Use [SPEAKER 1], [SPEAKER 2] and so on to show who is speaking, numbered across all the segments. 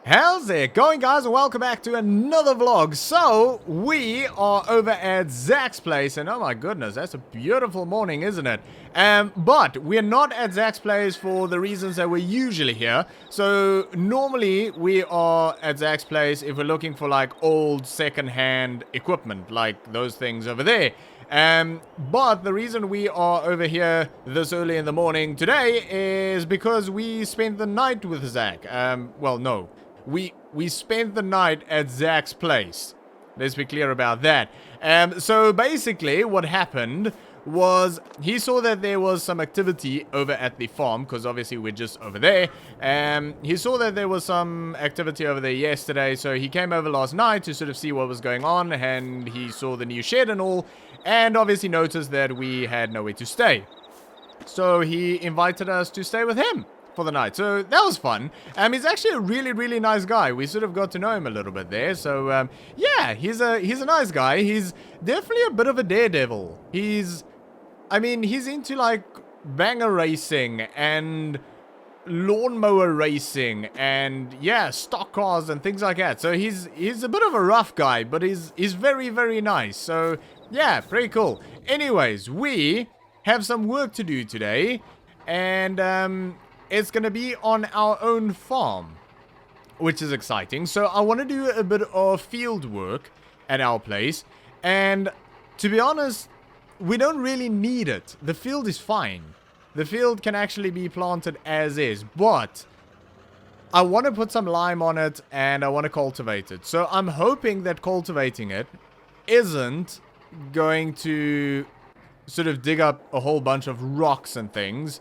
[SPEAKER 1] How's it going, guys, and welcome back to another vlog. So, we are over at Zach's place, and oh my goodness, that's a beautiful morning, isn't it? But we're not at Zach's place for the reasons that we're usually here. So, normally, we are at Zach's place if we're looking for, like, old second-hand equipment, like those things over there. But the reason we are over here this early in the morning today is because we spent the night with Zach. Well, no. We spent the night at Zach's place. Let's be clear about that. So basically what happened was he saw that there was some activity over at the farm, because obviously we're just over there. He saw that there was some activity over there yesterday, so he came over last night to sort of see what was going on, and he saw the new shed and all, and obviously noticed that we had nowhere to stay. So he invited us to stay with him for the night, so that was fun. He's actually a really nice guy. We sort of got to know him a little bit there, so yeah, he's a nice guy. He's definitely a bit of a daredevil. He's into like banger racing and lawnmower racing and yeah, stock cars and things like that. So he's a bit of a rough guy, but he's very nice. So yeah, pretty cool. Anyways, we have some work to do today, and it's going to be on our own farm, which is exciting. So I want to do a bit of field work at our place. And to be honest, we don't really need it. The field is fine. The field can actually be planted as is. But I want to put some lime on it and I want to cultivate it. So I'm hoping that cultivating it isn't going to sort of dig up a whole bunch of rocks and things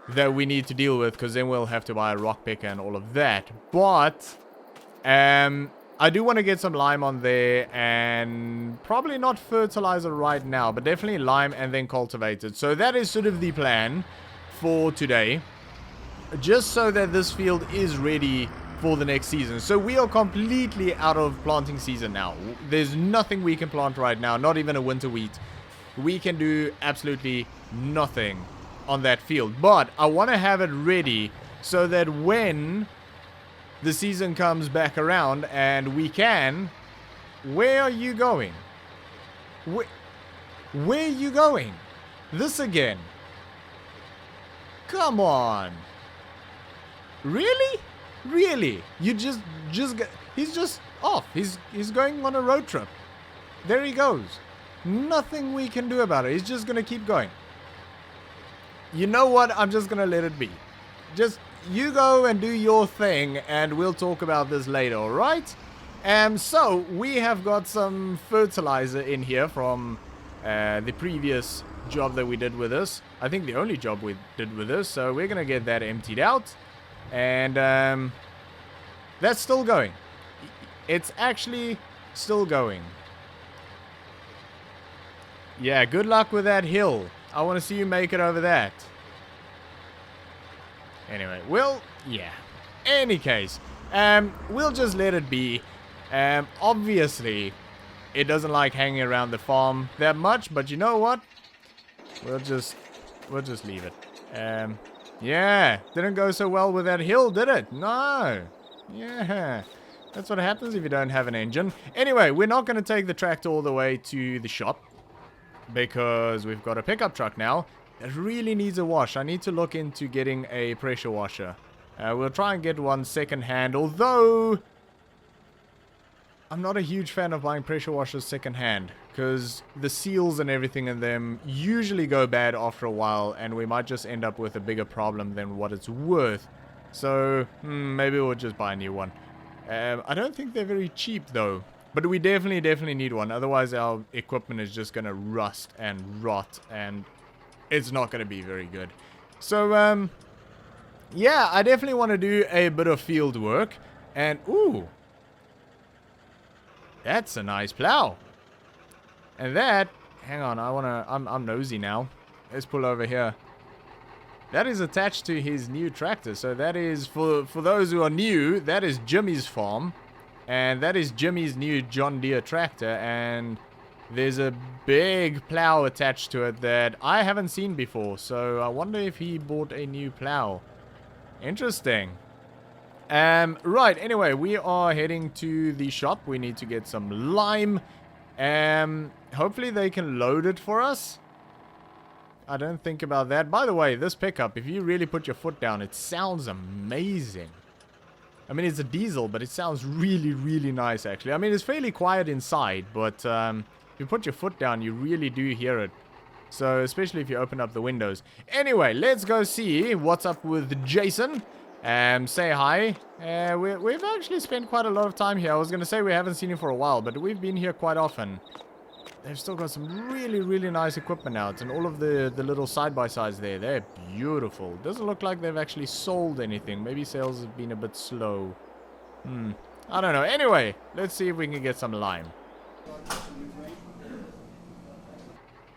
[SPEAKER 1] that we need to deal with, because then we'll have to buy a rock picker and all of that. But I do want to get some lime on there, and probably not fertilizer right now, but definitely lime and then cultivate it. So that is sort of the plan for today, just so that this field is ready for the next season. So we are completely out of planting season now. There's nothing we can plant right now, not even a winter wheat. We can do absolutely nothing on that field, but I want to have it ready so that when the season comes back around and we can... Where are you going? Where are you going? This again? Come on. Really? Really? You just he's just off. He's going on a road trip. There he goes. Nothing we can do about it. He's just gonna keep going. You know what? I'm just gonna let it be. Just you go and do your thing, and we'll talk about this later, alright? So we have got some fertilizer in here from the previous job that we did with this. I think the only job we did with this, so we're gonna get that emptied out. And that's still going. It's actually still going. Yeah, good luck with that hill. I want to see you make it over that. Anyway, well, yeah. Any case, we'll just let it be. Obviously, it doesn't like hanging around the farm that much, but you know what? We'll just leave it. Yeah, didn't go so well with that hill, did it? No. Yeah, that's what happens if you don't have an engine. Anyway, we're not going to take the tractor all the way to the shop, because we've got a pickup truck now that really needs a wash. I need to look into getting a pressure washer. We'll try and get one second hand, although I'm not a huge fan of buying pressure washers second hand, because the seals and everything in them usually go bad after a while, and we might just end up with a bigger problem than what it's worth. So maybe we'll just buy a new one. I don't think they're very cheap though. But we definitely need one. Otherwise, our equipment is just going to rust and rot. And it's not going to be very good. So, yeah, I definitely want to do a bit of field work. And, ooh. That's a nice plow. And that... Hang on, I'm nosy now. Let's pull over here. That is attached to his new tractor. So that is, for those who are new, that is Jimmy's farm. And that is Jimmy's new John Deere tractor, and there's a big plow attached to it that I haven't seen before, so I wonder if he bought a new plow. Interesting. Right, anyway, we are heading to the shop. We need to get some lime. Hopefully they can load it for us. I don't think about that. By the way, this pickup, if you really put your foot down, it sounds amazing. I mean, it's a diesel, but it sounds really, really nice, actually. I mean, it's fairly quiet inside, but if you put your foot down, you really do hear it. So, especially if you open up the windows. Anyway, let's go see what's up with Jason. Say hi. We've actually spent quite a lot of time here. I was going to say we haven't seen him for a while, but we've been here quite often. They've still got some really, really nice equipment out. And all of the little side-by-sides there, they're beautiful. Doesn't look like they've actually sold anything. Maybe sales have been a bit slow. I don't know. Anyway, let's see if we can get some lime.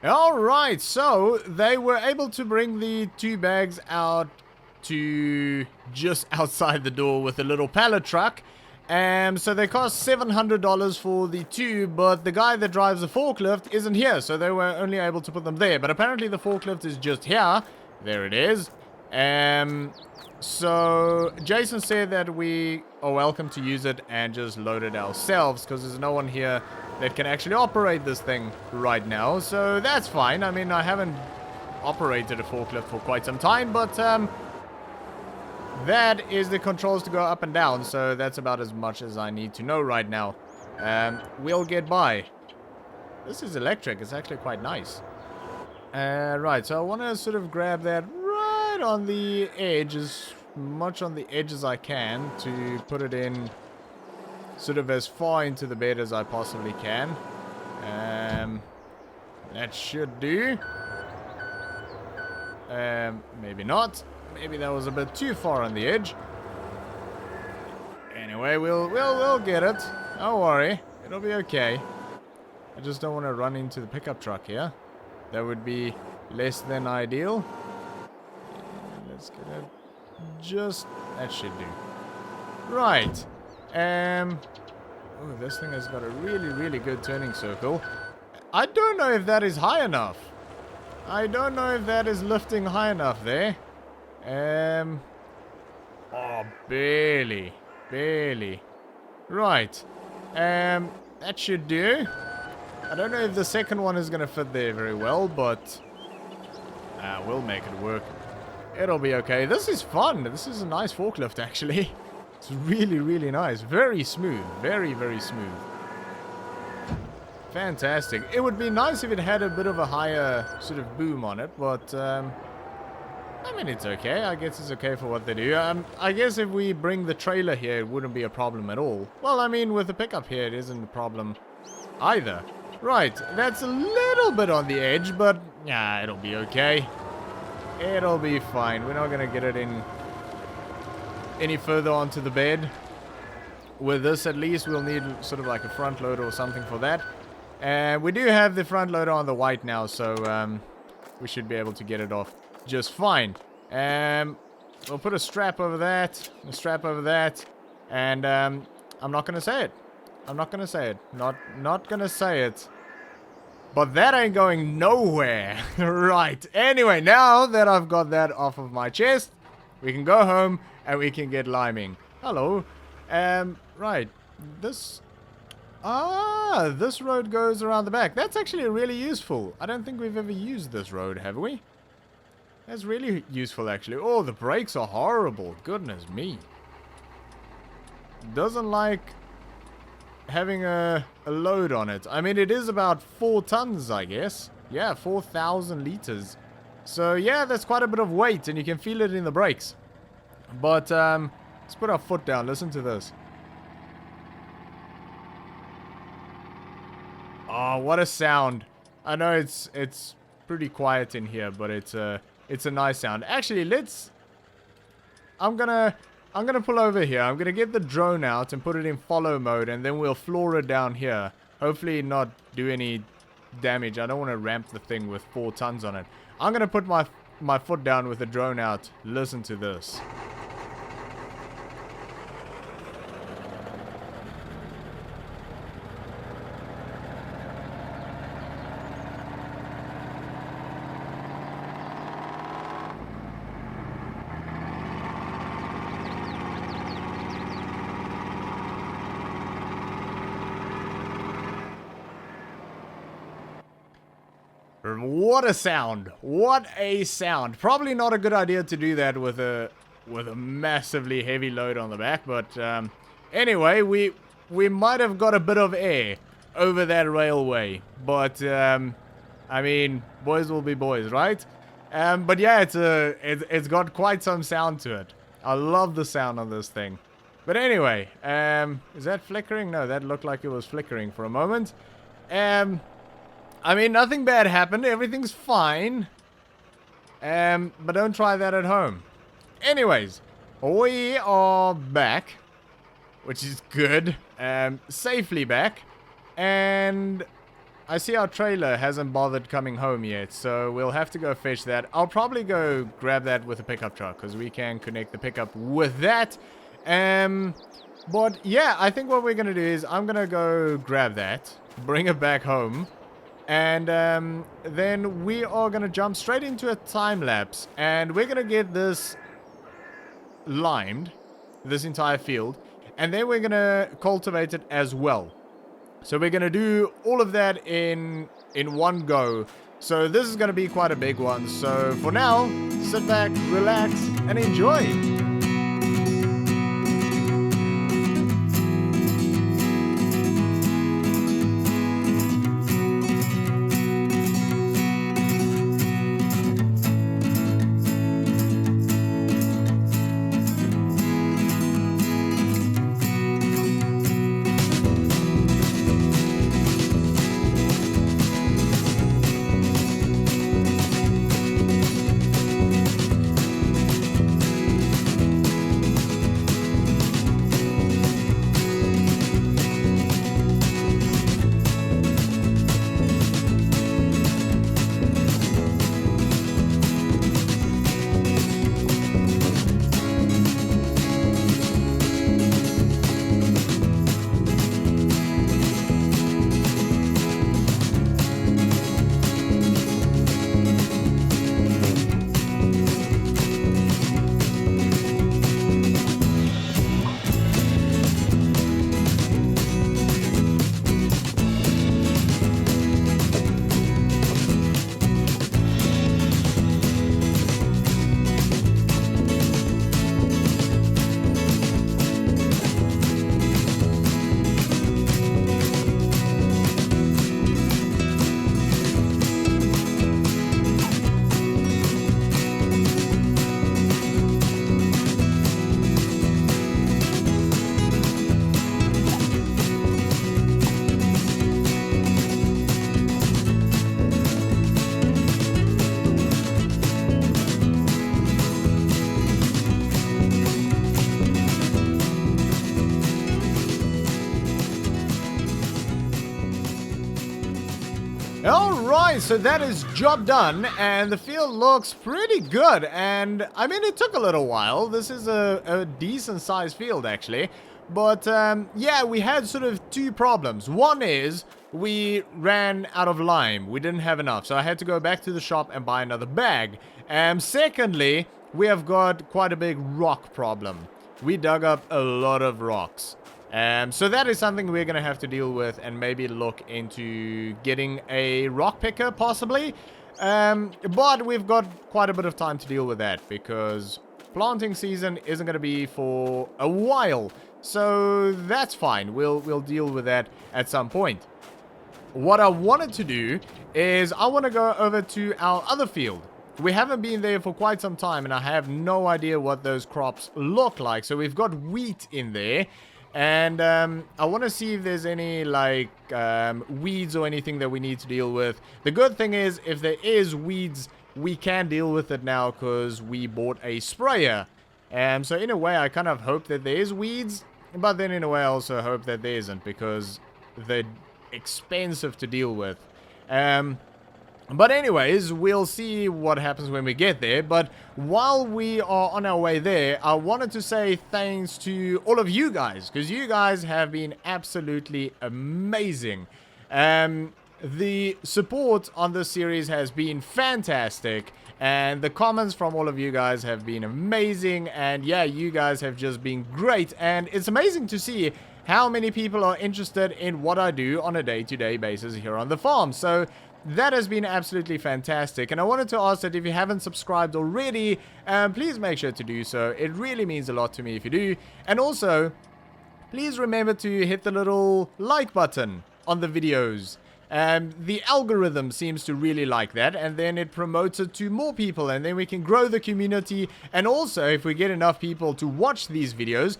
[SPEAKER 1] Alright, so they were able to bring the 2 bags out to just outside the door with a little pallet truck. So they cost $700 for the 2, but the guy that drives the forklift isn't here, so they were only able to put them there. But apparently the forklift is just here. There it is. So Jason said that we are welcome to use it and just load it ourselves, because there's no one here that can actually operate this thing right now. So that's fine. I mean, I haven't operated a forklift for quite some time, but that is the controls to go up and down, so that's about as much as I need to know right now. We'll get by. This is electric. It's actually quite nice. Right, so I want to sort of grab that right on the edge, as much on the edge as I can, to put it in sort of as far into the bed as I possibly can. That should do. Maybe not. Maybe that was a bit too far on the edge. Anyway, we'll get it. Don't worry. It'll be okay. I just don't want to run into the pickup truck here. That would be less than ideal. Let's get it. Just... that should do. Right. Oh, this thing has got a really, really good turning circle. I don't know if that is high enough. I don't know if that is lifting high enough there. Oh, barely. Barely. Right. That should do. I don't know if the second one is going to fit there very well, but we'll make it work. It'll be okay. This is fun. This is a nice forklift, actually. It's really, really nice. Very smooth. Very, very smooth. Fantastic. It would be nice if it had a bit of a higher sort of boom on it, but I mean, it's okay. I guess it's okay for what they do. I guess if we bring the trailer here, it wouldn't be a problem at all. Well, I mean, with the pickup here, it isn't a problem either. Right, that's a little bit on the edge, but yeah, it'll be okay. It'll be fine. We're not going to get it in any further onto the bed. With this, at least, we'll need sort of like a front loader or something for that. And we do have the front loader on the white now, so we should be able to get it off just fine. We'll put a strap over that, a strap over that, and I'm not going to say it. I'm not going to say it. Not going to say it. But that ain't going nowhere. Right. Anyway, now that I've got that off of my chest, we can go home and we can get liming. Hello. Right. This road goes around the back. That's actually really useful. I don't think we've ever used this road, have we? That's really useful, actually. Oh, the brakes are horrible. Goodness me. Doesn't like having a load on it. I mean, it is about 4 tons, I guess. Yeah, 4,000 liters. So, yeah, that's quite a bit of weight, and you can feel it in the brakes. But, let's put our foot down. Listen to this. Oh, what a sound. I know it's pretty quiet in here, but it's a nice sound. Actually, I'm gonna pull over here. I'm gonna get the drone out and put it in follow mode, and then we'll floor it down here. Hopefully not do any damage. I don't want to ramp the thing with 4 tons on it. I'm gonna put my foot down with the drone out. Listen to this. What a sound. What a sound. Probably not a good idea to do that with a massively heavy load on the back, but anyway, we might have got a bit of air over that railway, but I mean, boys will be boys, right? But yeah, it's got quite some sound to it. I love the sound of this thing. But anyway, is that flickering? No, that looked like it was flickering for a moment. I mean, nothing bad happened. Everything's fine. But don't try that at home. Anyways, we are back, which is good. Safely back. And I see our trailer hasn't bothered coming home yet, so we'll have to go fetch that. I'll probably go grab that with a pickup truck, because we can connect the pickup with that. But yeah, I think what we're going to do is I'm going to go grab that, bring it back home, and then we are going to jump straight into a time lapse, and we're going to get this limed, this entire field, and then we're going to cultivate it as well. So we're going to do all of that in one go. So this is going to be quite a big one. So for now, sit back, relax, and enjoy. Alright, so that is job done, and the field looks pretty good, and I mean, it took a little while. This is a decent sized field, actually, but yeah, we had sort of two problems. One is we ran out of lime. We didn't have enough, so I had to go back to the shop and buy another bag. And secondly, we have got quite a big rock problem. We dug up a lot of rocks. So that is something we're going to have to deal with, and maybe look into getting a rock picker, possibly. But we've got quite a bit of time to deal with that, because planting season isn't going to be for a while. So that's fine. We'll deal with that at some point. What I wanted to do is I want to go over to our other field. We haven't been there for quite some time, and I have no idea what those crops look like. So we've got wheat in there. And I want to see if there's any, like, weeds or anything that we need to deal with. The good thing is, if there is weeds, we can deal with it now because we bought a sprayer. So in a way, I kind of hope that there is weeds. But then in a way, I also hope that there isn't, because they're expensive to deal with. But anyways, we'll see what happens when we get there. But while we are on our way there, I wanted to say thanks to all of you guys, because you guys have been absolutely amazing. The support on this series has been fantastic, and the comments from all of you guys have been amazing. And yeah, you guys have just been great, and it's amazing to see how many people are interested in what I do on a day-to-day basis here on the farm. So that has been absolutely fantastic. And I wanted to ask that if you haven't subscribed already, please make sure to do so. It really means a lot to me if you do. And also, please remember to hit the little like button on the videos. The algorithm seems to really like that, and then it promotes it to more people, and then we can grow the community. And also, if we get enough people to watch these videos,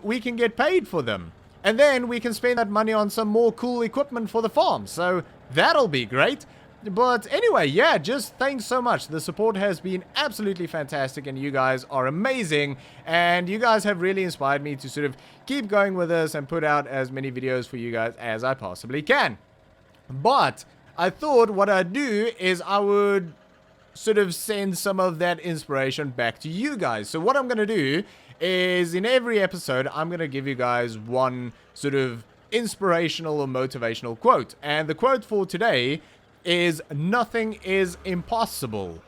[SPEAKER 1] we can get paid for them. And then we can spend that money on some more cool equipment for the farm. So that'll be great. But anyway, yeah, just thanks so much. The support has been absolutely fantastic, and you guys are amazing. And you guys have really inspired me to sort of keep going with this and put out as many videos for you guys as I possibly can. But I thought what I'd do is I would sort of send some of that inspiration back to you guys. So what I'm going to do is in every episode, I'm going to give you guys one sort of inspirational or motivational quote. And the quote for today is, "Nothing is impossible."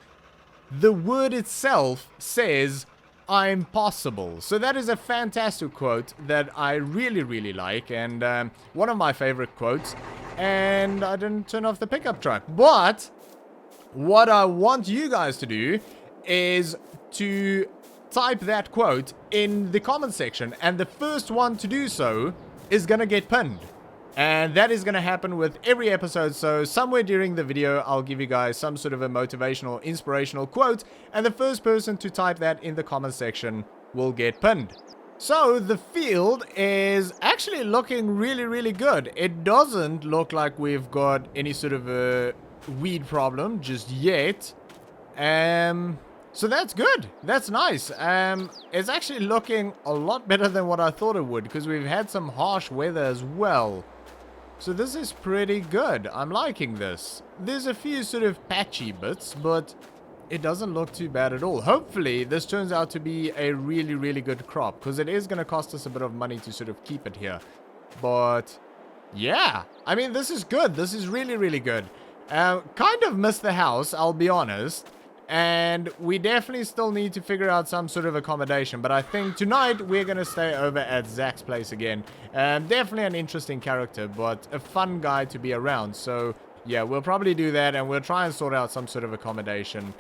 [SPEAKER 1] The word itself says, "I'm possible." So that is a fantastic quote that I really, really like, and one of my favorite quotes. And I didn't turn off the pickup truck. But what I want you guys to do is to type that quote in the comment section, and the first one to do so is gonna get pinned. And that is going to happen with every episode. So somewhere during the video, I'll give you guys some sort of a motivational, inspirational quote. And the first person to type that in the comment section will get pinned. So the field is actually looking really, really good. It doesn't look like we've got any sort of a weed problem just yet. So that's good. That's nice. It's actually looking a lot better than what I thought it would, because we've had some harsh weather as well. So this is pretty good. I'm liking this. There's a few sort of patchy bits, but it doesn't look too bad at all. Hopefully this turns out to be a really, really good crop, because it is going to cost us a bit of money to sort of keep it here. But yeah, I mean, this is good. This is really, really good. Kind of missed the house, I'll be honest. And we definitely still need to figure out some sort of accommodation. But I think tonight we're going to stay over at Zach's place again. Definitely an interesting character, but a fun guy to be around. So yeah, we'll probably do that, and we'll try and sort out some sort of accommodation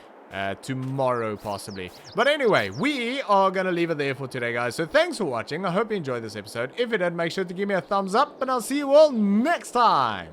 [SPEAKER 1] tomorrow possibly. But anyway, we are going to leave it there for today, guys. So thanks for watching. I hope you enjoyed this episode. If you did, make sure to give me a thumbs up, and I'll see you all next time.